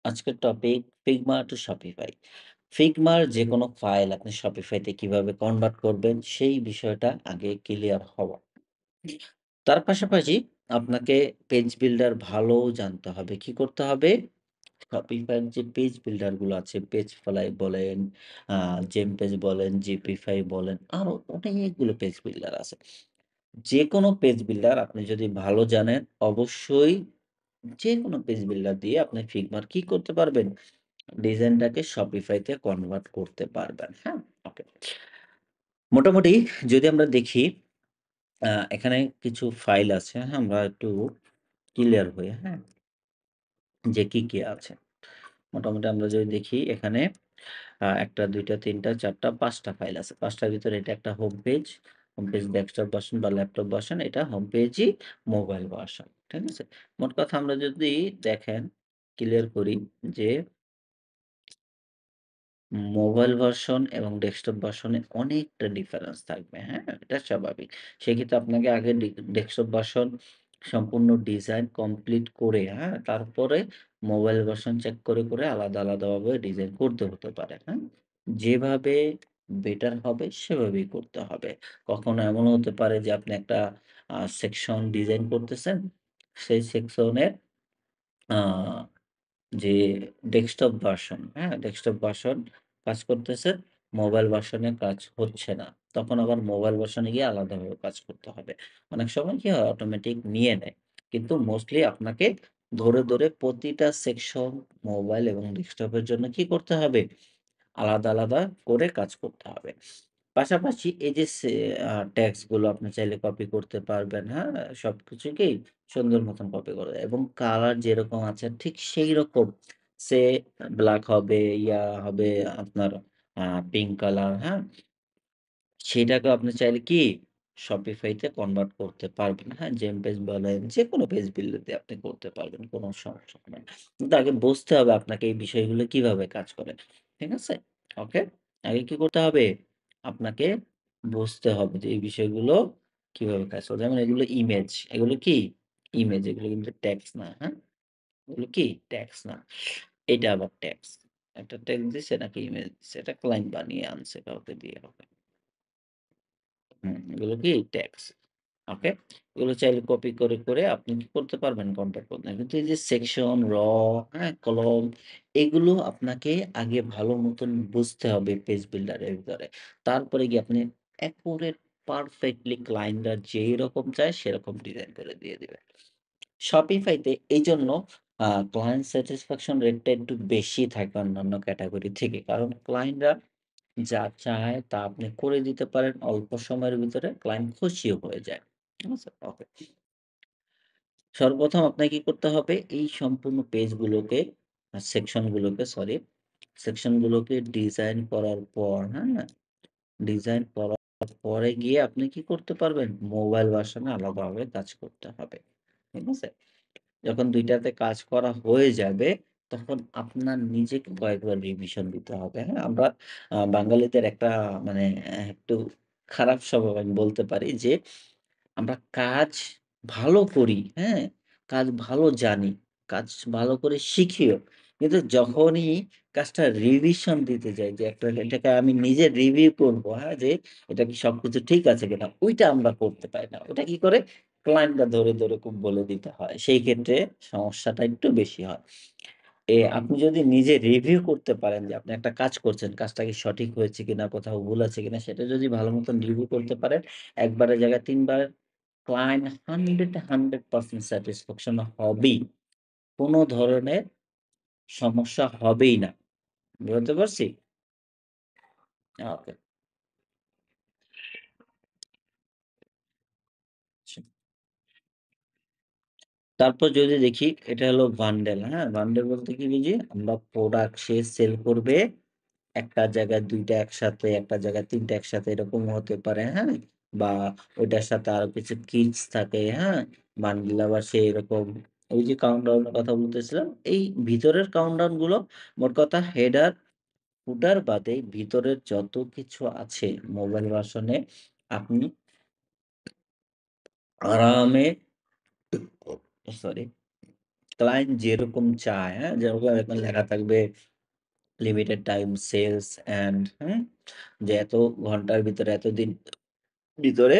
আজকের topic Figma to Shopify। Figma র যেকোনো ফাইল আপনি Shopify তে কিভাবে কনভার্ট করবেন সেই বিষয়টা আগে ক্লিয়ার হওয়া। তার পাশাপাশি আপনাকে পেজ বিল্ডার ভালো জানতে হবে। কি করতে হবে? Shopify এর যে পেজ বিল্ডার গুলো আছে, পেজফ্লাই বলেন, আ জেমপেজ বলেন, জিপিফাই বলেন, আরো অনেকগুলো পেজ বিল্ডার আছে। যেকোনো পেজ বিল্ডার আপনি যদি ভালো জানেন, অবশ্যই যেকোনো পেজ বিল্ডার দিয়ে আপনি Figma র কি করতে পারবেন? ডিজাইনটাকে Shopify তে কনভার্ট করতে পারবেন। হ্যাঁ? ওকে। মোটামুটি যদি আমরা দেখি এখানে কিছু ফাইল আছে। হ্যাঁ? আমরা একটু ক্লিয়ার হই। হ্যাঁ? যে কি আছে। মোটামুটি আমরা যদি দেখি এখানে ১ টা ২ টা ৩ টা ৪ টা ৫ টা ফাইল আছে। ৫ টার ভিতরে এটা একটা home page. Home page desktop version বা ল্যাপটপ ভার্সন এটা হোম পেজই মোবাইল ভার্সন। ঠিক আছে? মোট কথা আমরা যদি দেখেন ক্লিয়ার করি যে মোবাইল ভার্সন এবং ডেস্কটপ ভার্সনে অনেকটা ডিফারেন্স থাকবে। হ্যাঁ? এটা স্বাভাবিক। সেক্ষেত্রে আপনাকে আগে ডেস্কটপ ভার্সন সম্পূর্ণ ডিজাইন কমপ্লিট করে, হ্যাঁ? তারপরে মোবাইল ভার্সন চেক করে আলাদাভাবে ডিজাইন করতে হতে পারে। হ্যাঁ? যেভাবে বেটার হবে সেভাবেই করতে হবে। কখনো এমনও হতে পারে যে আপনি একটা সেকশন ডিজাইন করতেছেন। সেই সেকশনের আ যে ডেস্কটপ ভার্সন, হ্যাঁ? ডেস্কটপ ভার্সন কাজ করতেছে, মোবাইল ভার্সনে কাজ হচ্ছে না। তখন আবার মোবাইল ভার্সনে গিয়ে আলাদাভাবে কাজ করতে হবে। অনেক সময় কি হয় অটোমেটিক নিয়ে নেয়। কিন্তু মোস্টলি আপনাকে ধরে প্রতিটা সেকশন মোবাইল এবং ডেস্কটপের জন্য কি করতে হবে? আলাদা করে কাজ করতে হবে। পাশাপাশি এই যে ট্যাক্স গুলো আপনি চাইলে কপি করতে পারবেন, হ্যাঁ? সবকিছুকেই সুন্দর মতন কপি করে এবং কালার যেরকম আছে ঠিক সেইরকম সে ব্লাক হবে, হবে আপনার আ পিঙ্ক কালার, হ্যাঁ? সেটাকেও আপনি চাইলে কি Shopify তে কনভার্ট করতে পারবেন, হ্যাঁ? জেম পেজ বলেন, যেকোনো পেজ বিল্ডার দিয়ে আপনি করতে পারবেন। কোনো সমস্যা হবে না। কিন্তু আগে বুঝতে হবে আপনাকে এই বিষয়গুলো কিভাবে কাজ করে। ঠিক আছে? ওকে? আগে কি করতে হবে? আপনাকে বুঝতে হবে যে এই বিষয়গুলো কিভাবে কাজ করে। যেমন এগুলো ইমেজ, এগুলো কি? ইমেজ এগুলো কিন্তু টেক্সট না, হ্যাঁ? এগুলো কি? টেক্সট না। এটা আবার টেক্সট। একটা টেক্সট দিছে নাকি ইমেজ দিছে। এটা ক্লায়েন্ট বানিয়ে আনছে কাউকে দিয়ে হবে। এগুলো কি ট্যাক্স। ওকে? এগুলো চাইলে কপি করে আপনি কি করতে পারবেন? কনভার্ট করতে পারবেন। কিন্তু এই যে সেকশন, হ্যাঁ? কলম এগুলো আপনাকে আগে ভালো মতন বুঝতে হবে পেজ বিল্ডার এর ভিতরে। তারপরে গিয়ে আপনি একুরেট পারফেক্টলি ক্লায়েন্টরা যেরকম চায় সেরকম ডিজাইন করে দিয়ে দিবেন। Shopify তে এইজন্য ক্লায়েন্ট স্যাটিসফ্যাকশন রেটটা একটু বেশি থাকে অন্যান্য ক্যাটেগরি থেকে। কারণ ক্লায়েন্টরা যা চায় তা আপনি করে দিতে পারেন অল্প সময়ের ভিতরে ক্লায়েন্ট খুশিও হয়ে যায়। ঠিক আছে? ওকে। সর্বপ্রথম আপনাকে কি করতে হবে? এই সম্পূর্ণ পেজগুলোকে সেকশনগুলোকে সরি, সেকশনগুলোকে ডিজাইন করার পর, হ্যাঁ? ডিজাইন করার পরে গিয়ে আপনি কি করতে পারবেন? মোবাইল ভার্শনে আলাদাভাবে কাজ করতে হবে। ঠিক আছে? যখন ২ টাতে কাজ করা হয়ে যাবে, তখন আপনার নিজেকে কয়েকবার রিভিশন দিতে হবে, হ্যাঁ? আমরা বাঙালিদের একটা মানে একটু খারাপ স্বভাব আমি বলতে পারি যে, আমরা কাজ ভালো করি, হ্যাঁ? কাজ ভালো জানি, কাজ ভালো করে শিখিও। কিন্তু যখনই কাজটা রিভিশন দিতে যাই যে, এটাকে আমি নিজে রিভিউ করব, হ্যাঁ? যে এটা কি সবকিছু ঠিক আছে কিনা? ওইটা আমরা করতে পারি না। ওটা কি করে? ক্লায়েন্টরা ধরে খুব বলে দিতে হয়। সেই ক্ষেত্রে সমস্যাটা একটু বেশি হয়। আপনি যদি নিজে রিভিউ করতে পারেন যে আপনি একটা কাজ করছেন, কাজটা কি সঠিক হয়েছে কিনা, কোথাও ভুল আছে কিনা সেটা যদি ভালো মতন রিভিউ করতে পারেন, একবারের জায়গায় ৩ বার ক্লায়েন্ট 100% স্যাটিসফ্যাকশন হবেই। কোন ধরনের সমস্যা হবেই না। বুঝাতে পারছি? ওকে। তারপর যদি দেখি এটা হলো বান্ডেল, হ্যাঁ? বান্ডেল বলতে কি বুঝি? আমরা প্রোডাক্ট সে সেল করবে একটা জায়গায় ২ টা একসাথে, একটা জায়গায় ৩ টা একসাথে এরকমও হতে পারে, হ্যাঁ? বা ওইটার সাথে আরো কিছু কিটস থাকে, হ্যাঁ? বান্ডিল আবার সে এরকম ওই যে কাউন্টডাউন এর কথা বলতেছিলাম, এই ভিতরের কাউন্টডাউন গুলো মোট কথা হেডার, ফুটার বাদে ভিতরের যত কিছু আছে মোবাইল ভার্সনে আপনি আরামে সরি ক্লায়েন্ট যেরকম চায়, হ্যাঁ? যেরকম এখানে লেখা থাকবে লিমিটেড টাইম সেলস অ্যান্ড যে এত ঘন্টার ভিতরে এতদিন ভিতরে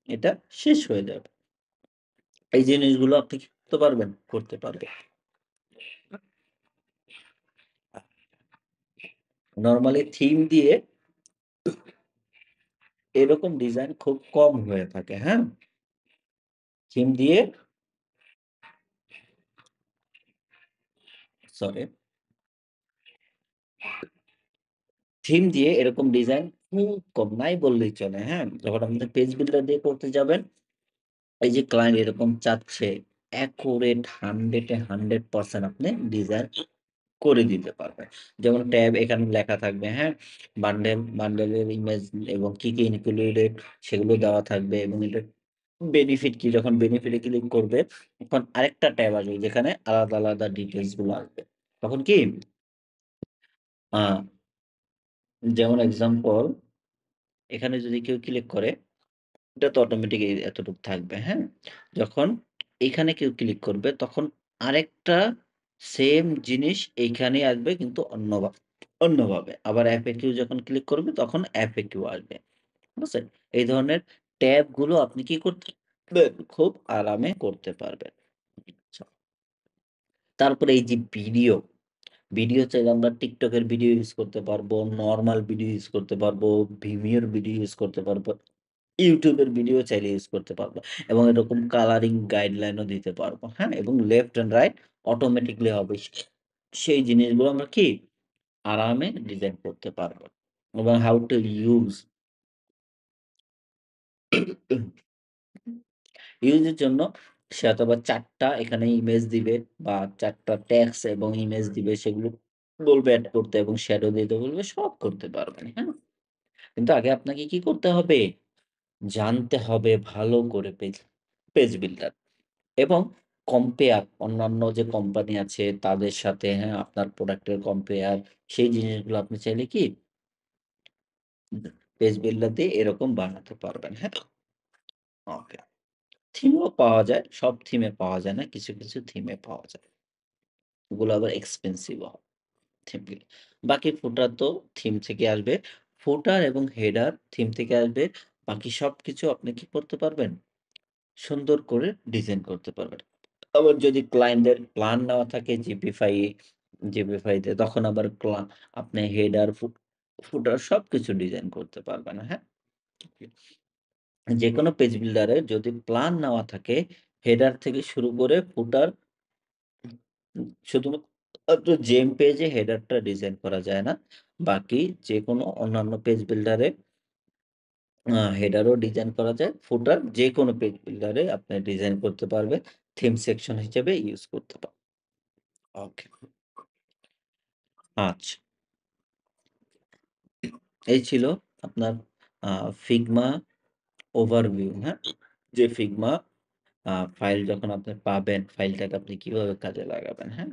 এটা শেষ হয়ে যাবে। এই জিনিসগুলো আপনি কি করতে পারবেন? করতে পারবেন। নরমালি থিম দিয়ে এরকম ডিজাইন খুব কম হয়ে থাকে, হ্যাঁ? থিম দিয়ে সরি, থিম দিয়ে এরকম ডিজাইন খুব কম, নাই বললেই চলে, হ্যাঁ? যখন আপনি পেজ বিল্ডার দিয়ে করতে যাবেন, এই যে ক্লায়েন্ট এরকম চাচ্ছে, অ্যাকুরেট 100 এ 100% আপনি ডিজাইন করে দিতে পারবেন। যেমন ট্যাব এখানে লেখা থাকবে, হ্যাঁ? বান্ডেলের ইমেজ এবং কি ইনক্লুডেড সেগুলো দেওয়া থাকবে এবং এটার বেনিফিট কি? যখন বেনিফিট এ ক্লিক করবে, তখন আরেকটা ট্যাব আসবে যেখানে আলাদা, আলাদা ডিটেইলস গুলো আসবে। তখন কি? আ যেমন এক্সাম্পল এখানে যদি কেউ ক্লিক করে, এটা তো অটোমেটিক এতটুক থাকবে, হ্যাঁ? যখন এখানে কেউ ক্লিক করবে, তখন আরেকটা সেম জিনিস এইখানেই আসবে কিন্তু অন্যভাবে। আবার FAQ যখন ক্লিক করবে, তখন FAQ আসবে। ঠিক আছে? এই ধরনের ট্যাব গুলো আপনি কি করতে পারবেন? খুব আরামে করতে পারবেন। আচ্ছা। তারপরে এই যে ভিডিও চাইলে আমরা TikTok এর ভিডিও ইউজ করতে পারবো, নরমাল ভিডিও ইউজ করতে পারবো, Vimeo এর ভিডিও ইউজ করতে পারবো, YouTube এর ভিডিও চাইলে ইউজ করতে পারবো এবং এরকম কালারিং গাইডলাইন ও দিতে পারবো। হ্যাঁ? এবং লেফট অ্যান্ড রাইট অটোমেটিক্যালি হবে। সেই জিনিসগুলো আমরা কি আরামে ডিজাইন করতে পারবো। এবং হাউ টু ইউজ ইউজের জন্য সে হয়তোবা ৪ টা এখানে ইমেজ দিবে বা ৪ টা ট্যাগস এবং ইমেজ দিবে সেগুলো বলবে এড করতে এবং শ্যাডো দিতে বলবে সব করতে পারবেন। হ্যাঁ? কিন্তু আগে আপনাকে কি করতে হবে? জানতে হবে ভালো করে পেজ বিল্ডার এবং কম্পেয়ার অন্যান্য যে কোম্পানি আছে তাদের সাথে, হ্যাঁ? আপনার প্রোডাক্টের কম্পেয়ার সেই জিনিসগুলো আপনি চাইলে কি পেজ বিল্ডার দিয়ে এরকম বানাতে পারবেন। হ্যাঁ? ওকে। থিমও পাওয়া যায়। সব থিমে পাওয়া যায় না। কিছু, কিছু থিমে পাওয়া যায়। ওগুলো আবার এক্সপেনসিভ ও হয় থিমগুলো। বাকি ফুটার তো থিম থেকে আসবে। ফুটার এবং হেডার থিম থেকে আসবে। বাকি সবকিছু আপনি কি করতে পারবেন? সুন্দর করে ডিজাইন করতে পারবেন। আবার যদি ক্লায়েন্টদের প্ল্যান নেওয়া থাকে জিপিএফআই তে তখন আবার আপনি হেডার, ফুটার সবকিছু ডিজাইন করতে পারবেন। হ্যাঁ? যেকোনো পেজ বিল্ডারের যদি প্ল্যান নেওয়া থাকে হেডার থেকে শুরু করে ফুটার শুধুমাত্র জেম পেজে হেডারটা ডিজাইন করা যায় না। বাকি যেকোনো অন্যান্য পেজ বিল্ডারে হেডারও ডিজাইন করা যায়। ফুটার যেকোনো পেজ বিল্ডারে আপনি ডিজাইন করতে পারবেন। থিম সেকশন হিসেবে ইউজ করতে ওকে। আচ্ছা। এই ছিল আপনার আ Figma ওভারভিউ, হ্যাঁ? যে Figma ফাইল যখন আপনি পাবেন, ফাইলটাকে আপনি কিভাবে কাজে লাগাবেন, হ্যাঁ?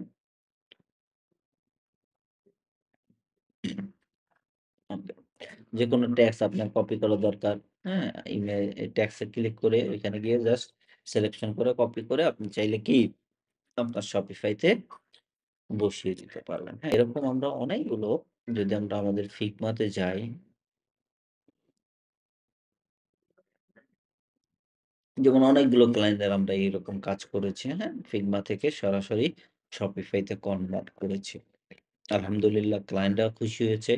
ওকে। যেকোনো ট্যাক্স আপনার কপি করা দরকার, হ্যাঁ? ট্যাক্সে ক্লিক করে ওইখানে গিয়ে জাস্ট সিলেকশন করে কপি করে আপনি চাইলে কি আপনার Shopify তে বসিয়ে দিতে পারবেন, হ্যাঁ? এরকম আমরা অনেকগুলো যদি আমরা আমাদের Figma তে যাই যেমন অনেকগুলো ক্লায়েন্টদের আমরা এইরকম কাজ করেছি, হ্যাঁ? Figma থেকে সরাসরি Shopify তে কনভার্ট করেছি। আলহামদুলিল্লাহ ক্লায়েন্টরাও খুশি হয়েছে।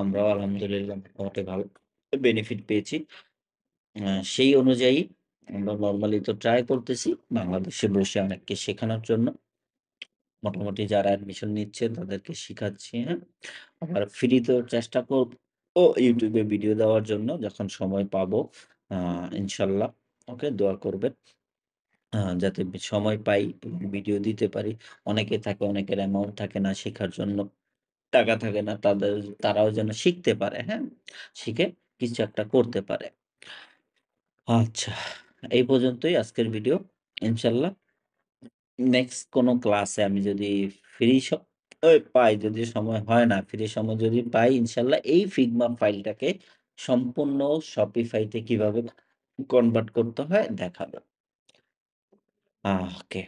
আমরাও আলহামদুলিল্লাহ মোটামুটি ভালো বেনিফিট পেয়েছি। সেই অনুযায়ী আমরা নরমালি তো ট্রাই করতেছি বাংলাদেশে বসে অনেককে শেখানোর জন্য। মোটামুটি যারা অ্যাডমিশন নিচ্ছে তাদেরকে শিখাচ্ছি, হ্যাঁ? আবার ফ্রিতেও চেষ্টা করব YouTube এ ভিডিও দেওয়ার জন্য যখন সময় পাবো। আ ইনশাআল্লাহ। ওকে দোয়া করবেন। যাতে সময় পাই এবং ভিডিও দিতে পারি। অনেকে থাকে, অনেকের অ্যামাউন্ট থাকে না শেখার জন্য। টাকা থাকে না তারাও যেন শিখতে পারে, হ্যাঁ? শিখে কিছু একটা করতে পারে। আচ্ছা, এই পর্যন্তই আজকের ভিডিও। ইনশাআল্লাহ নেক্সট কোনো ক্লাসে আমি যদি ফ্রি স পাই, যদি সময় হয় না, ফ্রি সময় যদি পাই ইনশাআল্লাহ এই Figma ফাইলটাকে সম্পূর্ণ Shopify তে কিভাবে কনভার্ট করতে হয় দেখাবো। ওকে।